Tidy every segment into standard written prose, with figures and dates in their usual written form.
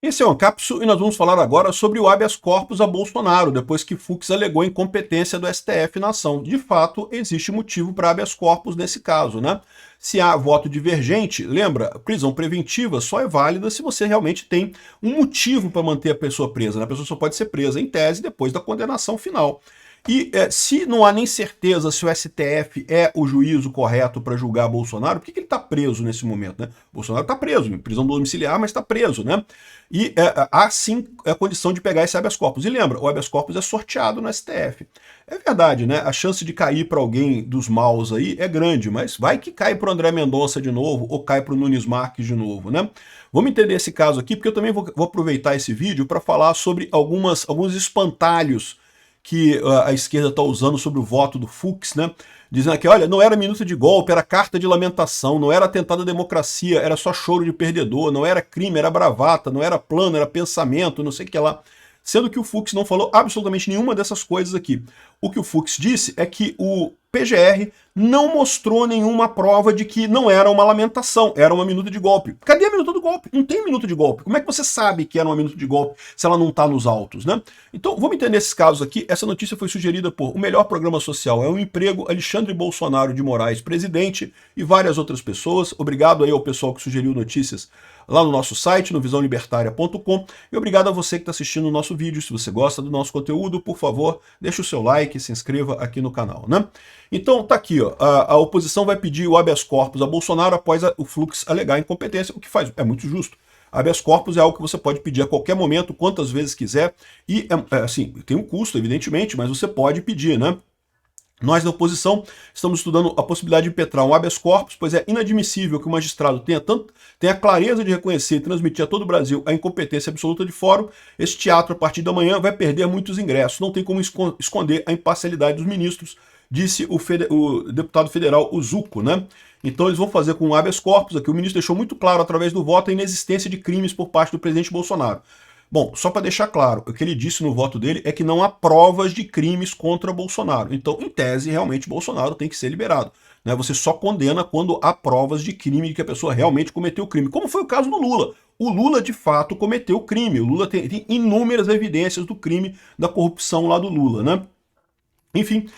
Esse é o Ancapsu e nós vamos falar agora sobre o habeas corpus a Bolsonaro, depois que Fux alegou incompetência do STF na ação. De fato, existe motivo para habeas corpus nesse caso, né? Se há voto divergente, lembra, prisão preventiva só é válida se você realmente tem um motivo para manter a pessoa presa, né? A pessoa só pode ser presa em tese depois da condenação final. E se não há nem certeza se o STF é o juízo correto para julgar Bolsonaro, por que ele está preso nesse momento, né? Bolsonaro está preso, em prisão domiciliar, mas está preso, né? E há sim a condição de pegar esse habeas corpus. E lembra, o habeas corpus é sorteado no STF. É verdade, né? A chance de cair para alguém dos maus aí é grande, mas vai que cai para o André Mendonça de novo ou cai para o Nunes Marques de novo, né? Vamos entender esse caso aqui, porque eu também vou aproveitar esse vídeo para falar sobre alguns espantalhos que a esquerda está usando sobre o voto do Fux, né? Dizendo que, olha, não era minuto de golpe, era carta de lamentação, não era atentado à democracia, era só choro de perdedor, não era crime, era bravata, não era plano, era pensamento, não sei o que lá. Sendo que o Fux não falou absolutamente nenhuma dessas coisas aqui. O que o Fux disse é que o PGR não mostrou nenhuma prova de que não era uma lamentação, era uma minuta de golpe. Cadê a minuta do golpe? Não tem minuta de golpe. Como é que você sabe que era uma minuta de golpe se ela não está nos autos, né? Então, vamos entender esses casos aqui. Essa notícia foi sugerida por O Melhor Programa Social é um Emprego, Alexandre Bolsonaro de Moraes, presidente, e várias outras pessoas. Obrigado aí ao pessoal que sugeriu notícias lá no nosso site, no visãolibertaria.com, e obrigado a você que está assistindo o nosso vídeo. Se você gosta do nosso conteúdo, por favor, deixe o seu like, se inscreva aqui no canal, né? Então, tá aqui, ó, a oposição vai pedir o habeas corpus a Bolsonaro após o Fux alegar incompetência, o que é muito justo. Habeas corpus é algo que você pode pedir a qualquer momento, quantas vezes quiser, e, assim, tem um custo, evidentemente, mas você pode pedir, né? Nós, da oposição, estamos estudando a possibilidade de impetrar um habeas corpus, pois é inadmissível que o magistrado tenha a clareza de reconhecer e transmitir a todo o Brasil a incompetência absoluta de fórum. Esse teatro, a partir da manhã, vai perder muitos ingressos. Não tem como esconder a imparcialidade dos ministros, disse o deputado federal Zucco, né? Então eles vão fazer com o habeas corpus aqui. O ministro deixou muito claro, através do voto, a inexistência de crimes por parte do presidente Bolsonaro. Bom, só para deixar claro, o que ele disse no voto dele é que não há provas de crimes contra Bolsonaro. Então, em tese, realmente Bolsonaro tem que ser liberado. Né? Você só condena quando há provas de crime, de que a pessoa realmente cometeu crime, como foi o caso do Lula. O Lula, de fato, cometeu crime. O Lula tem inúmeras evidências do crime da corrupção lá do Lula, né? Enfim,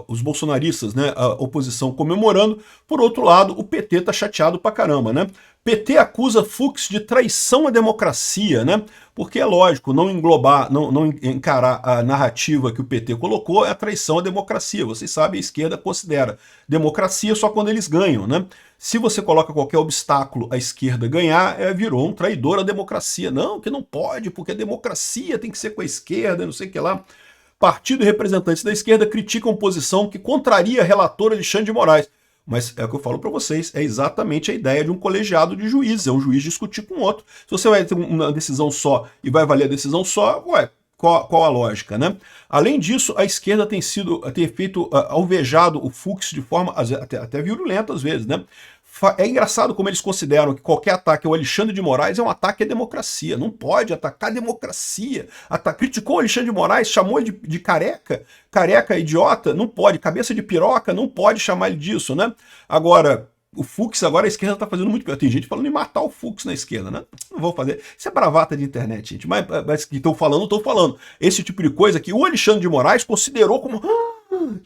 os bolsonaristas, né, a oposição comemorando. Por outro lado, o PT tá chateado pra caramba, né? PT acusa Fux de traição à democracia, né? Porque é lógico, não englobar, não encarar a narrativa que o PT colocou é a traição à democracia. Vocês sabem, a esquerda considera democracia só quando eles ganham, né? Se você coloca qualquer obstáculo à esquerda ganhar, virou um traidor à democracia. Não, que não pode, porque a democracia tem que ser com a esquerda, não sei o que lá. Partido e representantes da esquerda criticam posição que contraria relator Alexandre de Moraes. Mas é o que eu falo para vocês, é exatamente a ideia de um colegiado de juízes, é um juiz discutir com outro. Se você vai ter uma decisão só e vai valer a decisão só, qual a lógica, né? Além disso, a esquerda tem feito alvejado o Fux de forma até virulenta às vezes, né? É engraçado como eles consideram que qualquer ataque ao Alexandre de Moraes é um ataque à democracia. Não pode atacar a democracia. Criticou o Alexandre de Moraes, chamou ele de careca, careca idiota, não pode. Cabeça de piroca, não pode chamar ele disso, né? Agora, o Fux, agora a esquerda tá fazendo muito pior. Tem gente falando em matar o Fux na esquerda, né? Não vou fazer. Isso é bravata de internet, gente. Mas que estão falando. Esse tipo de coisa que o Alexandre de Moraes considerou como...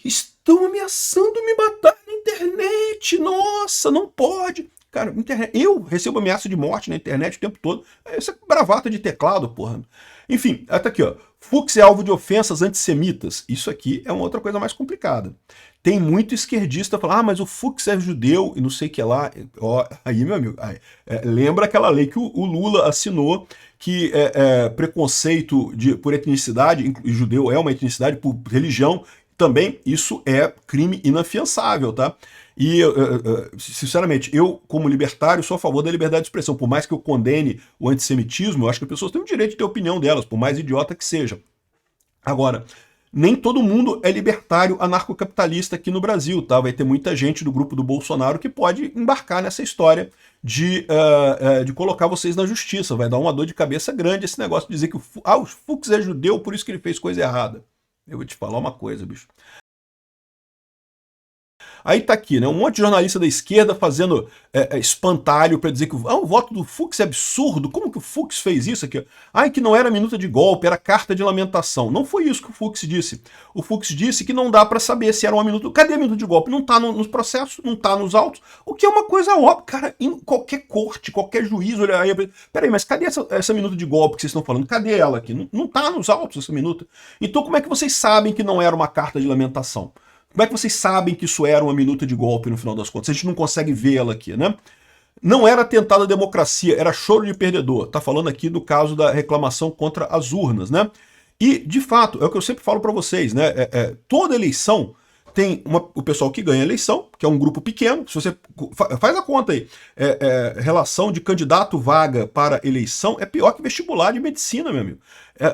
estão ameaçando me matar na internet. Nossa, não pode. Cara, internet, eu recebo ameaça de morte na internet o tempo todo. Essa é bravata de teclado, porra. Enfim, até aqui, ó. Fux é alvo de ofensas antissemitas. Isso aqui é uma outra coisa mais complicada. Tem muito esquerdista falando, mas o Fux é judeu e não sei o que lá. Ó, aí, meu amigo, lembra aquela lei que o Lula assinou, que preconceito por etnicidade, e judeu é uma etnicidade, por religião, também isso é crime inafiançável, tá? E, sinceramente, eu, como libertário, sou a favor da liberdade de expressão. Por mais que eu condene o antissemitismo, eu acho que as pessoas têm o direito de ter a opinião delas, por mais idiota que seja. Agora, nem todo mundo é libertário anarcocapitalista aqui no Brasil, tá? Vai ter muita gente do grupo do Bolsonaro que pode embarcar nessa história de colocar vocês na justiça. Vai dar uma dor de cabeça grande esse negócio de dizer que o Fux é judeu, por isso que ele fez coisa errada. Eu vou te falar uma coisa, bicho. Aí tá aqui, né, um monte de jornalista da esquerda fazendo espantalho para dizer que o voto do Fux é absurdo, como que o Fux fez isso aqui? Ai, que não era minuta de golpe, era carta de lamentação. Não foi isso que o Fux disse. O Fux disse que não dá para saber se era uma minuta... Cadê a minuta de golpe? Não tá nos processos, não tá nos autos, o que é uma coisa óbvia. Cara, em qualquer corte, qualquer juiz olhar aí, peraí, mas cadê essa minuta de golpe que vocês estão falando? Cadê ela aqui? Não tá nos autos essa minuta. Então como é que vocês sabem que não era uma carta de lamentação? Como é que vocês sabem que isso era uma minuta de golpe no final das contas? A gente não consegue ver ela aqui, né? Não era atentado à democracia, era choro de perdedor. Tá falando aqui do caso da reclamação contra as urnas, né? E, de fato, é o que eu sempre falo para vocês, né? Toda eleição tem o pessoal que ganha a eleição, que é um grupo pequeno. Se você faz a conta aí, relação de candidato vaga para eleição é pior que vestibular de medicina, meu amigo.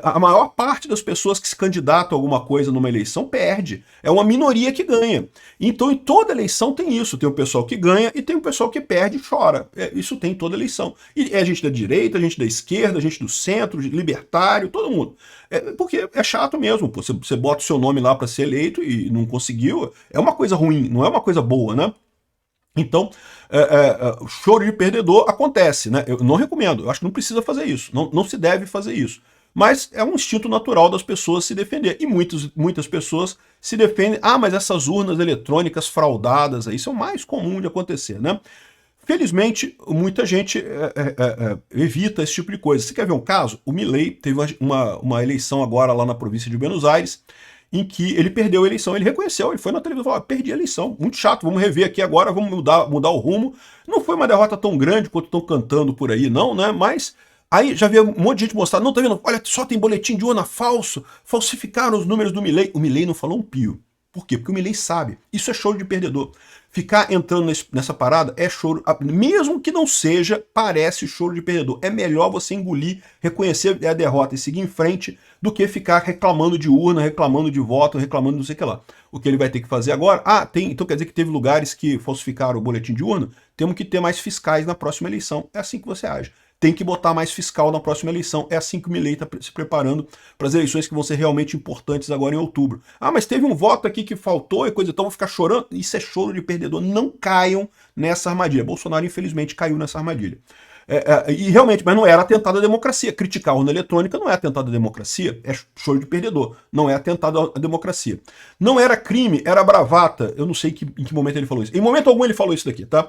A maior parte das pessoas que se candidatam a alguma coisa numa eleição perde. É uma minoria que ganha. Então, em toda eleição tem isso. Tem o pessoal que ganha e tem o pessoal que perde e chora. Isso tem em toda eleição. E é gente da direita, gente da esquerda, gente do centro, libertário, todo mundo. Porque é chato mesmo. Pô. Você bota o seu nome lá para ser eleito e não conseguiu. É uma coisa ruim, não é uma coisa boa, né? Então, o choro de perdedor acontece, né? Eu não recomendo, eu acho que não precisa fazer isso, não se deve fazer isso. Mas é um instinto natural das pessoas se defender. E muitas pessoas se defendem, mas essas urnas eletrônicas fraudadas, isso é o mais comum de acontecer, né? Felizmente, muita gente evita esse tipo de coisa. Você quer ver um caso? O Milei teve uma eleição agora lá na província de Buenos Aires, em que ele perdeu a eleição, ele reconheceu, ele foi na televisão e falou, perdi a eleição, muito chato, vamos rever aqui agora, vamos mudar o rumo. Não foi uma derrota tão grande quanto estão cantando por aí, não, né? Mas aí já veio um monte de gente mostrar, não, tá vendo? Olha, só tem boletim de urna falso, falsificaram os números do Milei. O Milei não falou um pio. Por quê? Porque o Milei sabe. Isso é choro de perdedor. Ficar entrando nessa parada é choro, mesmo que não seja, parece choro de perdedor. É melhor você engolir, reconhecer a derrota e seguir em frente do que ficar reclamando de urna, reclamando de voto, reclamando não sei o que lá. O que ele vai ter que fazer agora? Então quer dizer que teve lugares que falsificaram o boletim de urna? Temos que ter mais fiscais na próxima eleição. É assim que você age. Tem que botar mais fiscal na próxima eleição. É assim que o Milei está se preparando para as eleições que vão ser realmente importantes agora em outubro. Mas teve um voto aqui que faltou e coisa, então vou ficar chorando. Isso é choro de perdedor. Não caiam nessa armadilha. Bolsonaro, infelizmente, caiu nessa armadilha. E realmente, mas não era atentado à democracia. Criticar a urna eletrônica não é atentado à democracia, é choro de perdedor. Não é atentado à democracia. Não era crime, era bravata. Eu não sei em que momento ele falou isso. Em momento algum ele falou isso daqui, tá?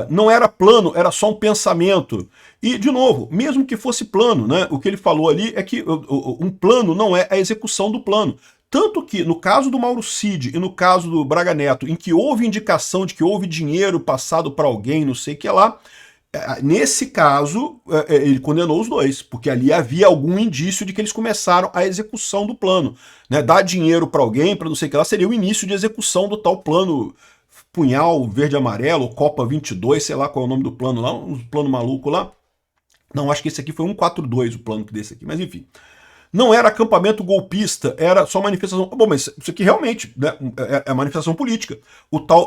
Não era plano, era só um pensamento. E, de novo, mesmo que fosse plano, né, o que ele falou ali é que um plano não é a execução do plano. Tanto que, no caso do Mauro Cid e no caso do Braga Neto, em que houve indicação de que houve dinheiro passado para alguém, não sei o que lá, nesse caso, ele condenou os dois, porque ali havia algum indício de que eles começaram a execução do plano. Né? Dar dinheiro para alguém, para não sei o que lá, seria o início de execução do tal plano Punhal Verde-Amarelo, Copa 22, sei lá qual é o nome do plano lá, um plano maluco lá. Não, acho que esse aqui foi 142 o plano desse aqui, mas enfim. Não era acampamento golpista, era só manifestação. Bom, mas isso aqui realmente, né, é manifestação política.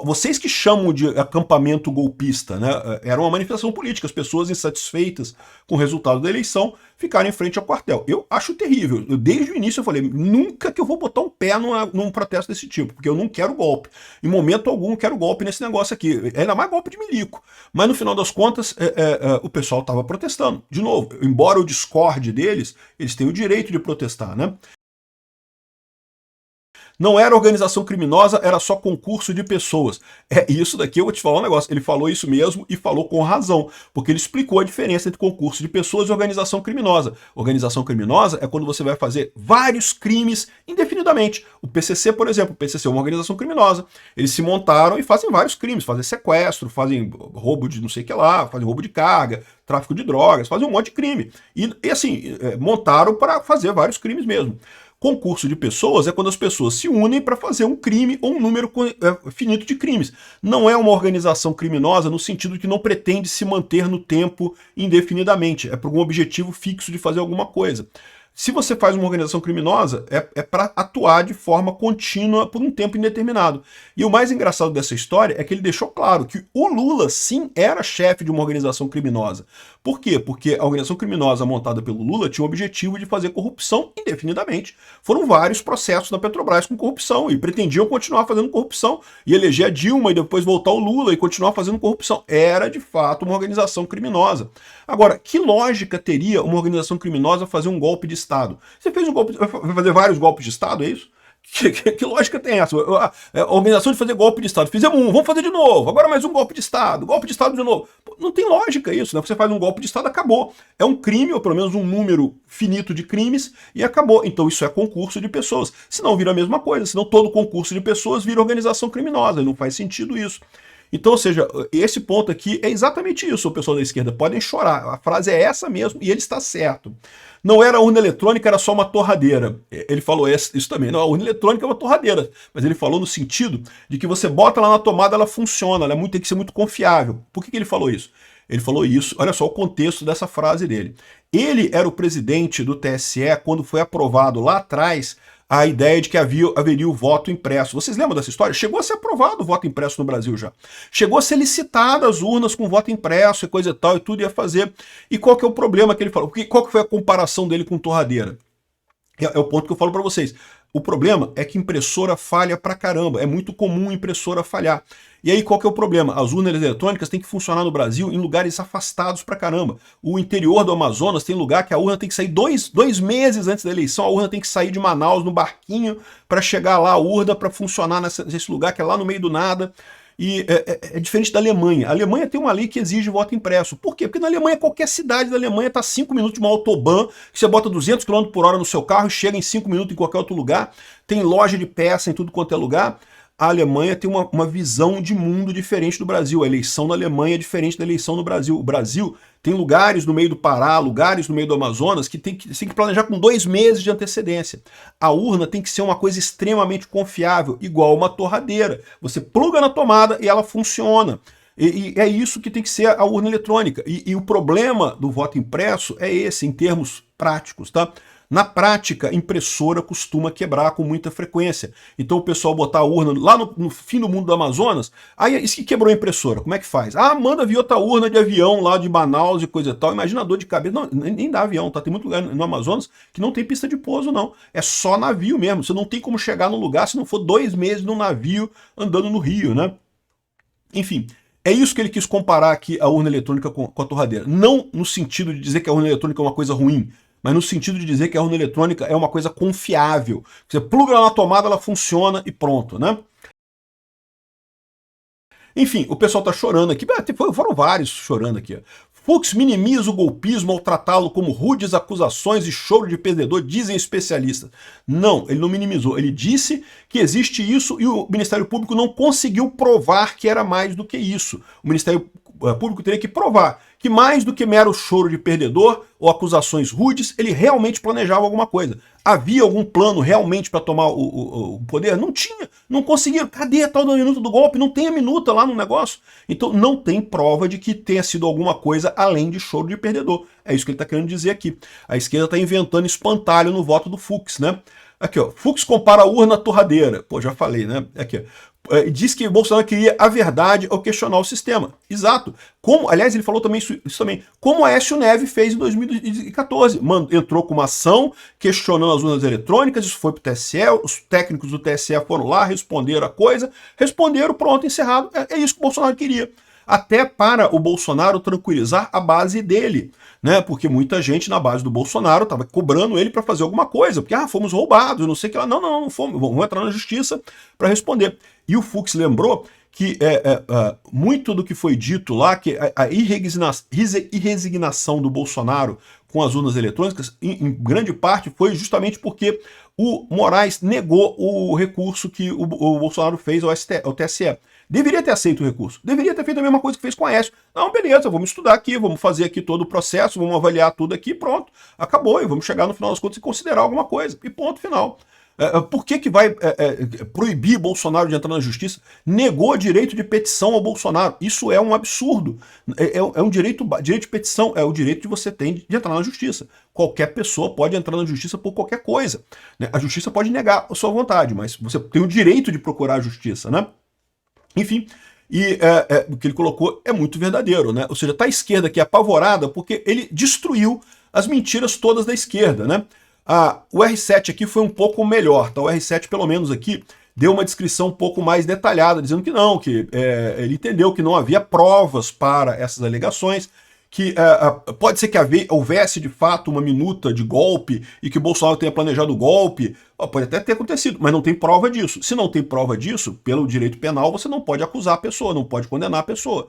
Vocês que chamam de acampamento golpista, né, era uma manifestação política. As pessoas insatisfeitas com o resultado da eleição ficaram em frente ao quartel. Eu acho terrível. Desde o início eu falei, nunca que eu vou botar um pé num protesto desse tipo, porque eu não quero golpe. Em momento algum eu quero golpe nesse negócio aqui. Ainda mais golpe de milico. Mas no final das contas, o pessoal estava protestando. De novo, embora eu discorde deles, eles têm o direito de protestar, né? Não era organização criminosa, era só concurso de pessoas. Isso daqui eu vou te falar um negócio. Ele falou isso mesmo e falou com razão, porque ele explicou a diferença entre concurso de pessoas e organização criminosa. Organização criminosa é quando você vai fazer vários crimes indefinidamente. O PCC, por exemplo, o PCC é uma organização criminosa. Eles se montaram e fazem vários crimes, fazem sequestro, fazem roubo de não sei o que lá, fazem roubo de carga, tráfico de drogas, fazem um monte de crime. E assim, montaram para fazer vários crimes mesmo. Concurso de pessoas é quando as pessoas se unem para fazer um crime ou um número finito de crimes. Não é uma organização criminosa no sentido que não pretende se manter no tempo indefinidamente. É por um objetivo fixo de fazer alguma coisa. Se você faz uma organização criminosa, é para atuar de forma contínua por um tempo indeterminado. E o mais engraçado dessa história é que ele deixou claro que o Lula, sim, era chefe de uma organização criminosa. Por quê? Porque a organização criminosa montada pelo Lula tinha o objetivo de fazer corrupção indefinidamente. Foram vários processos na Petrobras com corrupção e pretendiam continuar fazendo corrupção e eleger a Dilma e depois voltar o Lula e continuar fazendo corrupção. Era, de fato, uma organização criminosa. Agora, que lógica teria uma organização criminosa fazer um golpe de Estado? Você fez um golpe, vai fazer vários golpes de Estado, é isso? Que lógica tem essa? A organização de fazer golpe de Estado. Fizemos um, vamos fazer de novo. Agora mais um golpe de Estado de novo. Não tem lógica isso, né? Você faz um golpe de Estado, acabou. É um crime, ou pelo menos um número finito de crimes, e acabou. Então isso é concurso de pessoas. Senão vira a mesma coisa, senão todo concurso de pessoas vira organização criminosa. E não faz sentido isso. Então, ou seja, esse ponto aqui é exatamente isso, o pessoal da esquerda. Podem chorar. A frase é essa mesmo e ele está certo. Não era urna eletrônica, era só uma torradeira. Ele falou isso também. Não, a urna eletrônica é uma torradeira. Mas ele falou no sentido de que você bota lá na tomada, ela funciona, tem que ser muito confiável. Por que ele falou isso? Ele falou isso, olha só o contexto dessa frase dele. Ele era o presidente do TSE quando foi aprovado lá atrás a ideia de que haveria o voto impresso. Vocês lembram dessa história? Chegou a ser aprovado o voto impresso no Brasil já. Chegou a ser licitado as urnas com voto impresso e coisa e tal, e tudo ia fazer. E qual que é o problema que ele falou? Qual que foi a comparação dele com torradeira? É o ponto que eu falo para vocês. O problema é que impressora falha pra caramba. É muito comum impressora falhar. E aí qual que é o problema? As urnas eletrônicas têm que funcionar no Brasil em lugares afastados pra caramba. O interior do Amazonas tem lugar que a urna tem que sair dois meses antes da eleição. A urna tem que sair de Manaus no barquinho para chegar lá a urna para funcionar nesse lugar que é lá no meio do nada. E é diferente da Alemanha. A Alemanha tem uma lei que exige voto impresso. Por quê? Porque na Alemanha, qualquer cidade da Alemanha está 5 minutos de uma autobahn, que você bota 200 km por hora no seu carro e chega em 5 minutos em qualquer outro lugar. Tem loja de peça em tudo quanto é lugar. A Alemanha tem uma visão de mundo diferente do Brasil. A eleição na Alemanha é diferente da eleição no Brasil. O Brasil tem lugares no meio do Pará, lugares no meio do Amazonas, que tem que planejar com 2 meses de antecedência. A urna tem que ser uma coisa extremamente confiável, igual uma torradeira. Você pluga na tomada e ela funciona. E é isso que tem que ser a urna eletrônica. E o problema do voto impresso é esse, em termos práticos, tá? Na prática, impressora costuma quebrar com muita frequência. Então o pessoal botar a urna lá no fim do mundo do Amazonas, aí isso que quebrou a impressora, como é que faz? Ah, manda vir outra urna de avião lá de Manaus e coisa e tal, imagina a dor de cabeça, não, nem dá avião, tá? Tem muito lugar no Amazonas que não tem pista de pouso não, é só navio mesmo, você não tem como chegar no lugar se não for 2 meses num navio andando no rio, né? Enfim, é isso que ele quis comparar aqui a urna eletrônica com a torradeira, não no sentido de dizer que a urna eletrônica é uma coisa ruim, mas no sentido de dizer que a urna eletrônica é uma coisa confiável. Você pluga ela na tomada, ela funciona e pronto, né? Enfim, o pessoal tá chorando aqui. Foram vários chorando aqui. Fux minimiza o golpismo ao tratá-lo como rudes acusações e choro de perdedor, dizem especialistas. Não, ele não minimizou. Ele disse que existe isso e o Ministério Público não conseguiu provar que era mais do que isso. O Ministério Público teria que provar que mais do que mero choro de perdedor ou acusações rudes, ele realmente planejava alguma coisa. Havia algum plano realmente para tomar o poder? Não tinha, não conseguiram. Cadê a tal da minuta do golpe? Não tem a minuta lá no negócio. Então não tem prova de que tenha sido alguma coisa além de choro de perdedor. É isso que ele está querendo dizer aqui. A esquerda está inventando espantalho no voto do Fux, né? Aqui, ó, Fux compara a urna à torradeira. Pô, já falei, né? Aqui, ó. Diz que Bolsonaro queria a verdade ao questionar o sistema. Exato. Aliás, ele falou também isso também. Como Aécio Neves fez em 2014. Entrou com uma ação questionando as urnas eletrônicas, isso foi para o TSE, os técnicos do TSE foram lá, responderam a coisa, responderam, pronto, encerrado. É isso que o Bolsonaro queria. Até para o Bolsonaro tranquilizar a base dele, né? Porque muita gente na base do Bolsonaro estava cobrando ele para fazer alguma coisa, porque fomos roubados, não sei o que lá. Não fomos, vamos entrar na justiça para responder. E o Fux lembrou que muito do que foi dito lá, que a irresignação do Bolsonaro com as urnas eletrônicas, em grande parte, foi justamente porque o Moraes negou o recurso que o Bolsonaro fez ao TSE. Deveria ter aceito o recurso, deveria ter feito a mesma coisa que fez com a Aécio. Não, beleza, vamos estudar aqui, vamos fazer aqui todo o processo, vamos avaliar tudo aqui, pronto, acabou, e vamos chegar no final das contas e considerar alguma coisa, e ponto final. Por que vai proibir Bolsonaro de entrar na justiça? Negou direito de petição ao Bolsonaro. Isso é um absurdo. É um direito de petição, é o direito que você tem de entrar na justiça. Qualquer pessoa pode entrar na justiça por qualquer coisa, né? A justiça pode negar a sua vontade, mas você tem o direito de procurar a justiça, né? Enfim, e o que ele colocou é muito verdadeiro, né? Ou seja, tá a esquerda aqui apavorada porque ele destruiu as mentiras todas da esquerda, né? O R7 aqui foi um pouco melhor, tá? O R7, pelo menos aqui, deu uma descrição um pouco mais detalhada, dizendo que não, que ele entendeu que não havia provas para essas alegações, que pode ser que houvesse de fato uma minuta de golpe e que o Bolsonaro tenha planejado o golpe, pode até ter acontecido, mas não tem prova disso. Se não tem prova disso, pelo direito penal você não pode acusar a pessoa, não pode condenar a pessoa.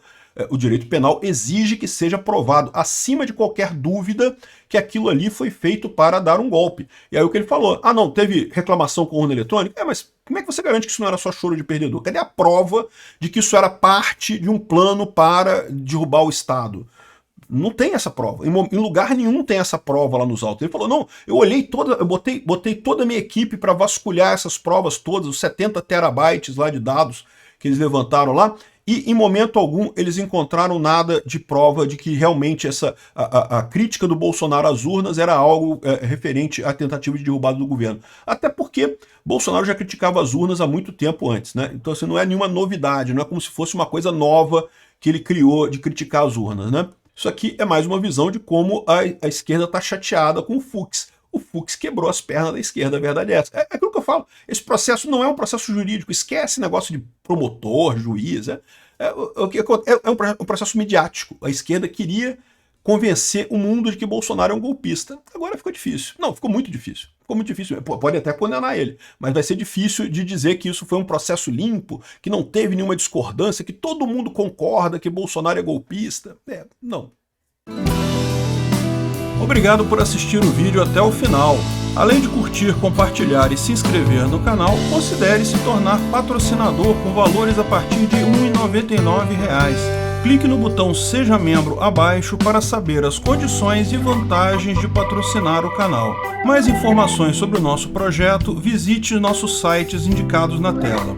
O direito penal exige que seja provado, acima de qualquer dúvida, que aquilo ali foi feito para dar um golpe. E aí o que ele falou, não, teve reclamação com urna eletrônica? Mas como é que você garante que isso não era só choro de perdedor? Cadê a prova de que isso era parte de um plano para derrubar o Estado? Não tem essa prova. Em lugar nenhum tem essa prova lá nos autos. Ele falou, não, eu olhei eu botei toda a minha equipe para vasculhar essas provas todas, os 70 terabytes lá de dados que eles levantaram lá, e em momento algum eles encontraram nada de prova de que realmente a crítica do Bolsonaro às urnas era algo referente à tentativa de derrubada do governo. Até porque Bolsonaro já criticava as urnas há muito tempo antes, né? Então assim, não é nenhuma novidade, não é como se fosse uma coisa nova que ele criou de criticar as urnas, né? Isso aqui é mais uma visão de como a esquerda está chateada com o Fux. O Fux quebrou as pernas da esquerda, a verdade é essa. É aquilo que eu falo, esse processo não é um processo jurídico, esquece negócio de promotor, juiz, é um processo midiático. A esquerda queria convencer o mundo de que Bolsonaro é um golpista. Agora ficou difícil. Não, ficou muito difícil. Ficou muito difícil. Pode até condenar ele, mas vai ser difícil de dizer que isso foi um processo limpo, que não teve nenhuma discordância, que todo mundo concorda que Bolsonaro é golpista. Não. Obrigado por assistir o vídeo até o final. Além de curtir, compartilhar e se inscrever no canal, considere se tornar patrocinador com valores a partir de R$ 1,99. Clique no botão Seja Membro abaixo para saber as condições e vantagens de patrocinar o canal. Mais informações sobre o nosso projeto, visite nossos sites indicados na tela.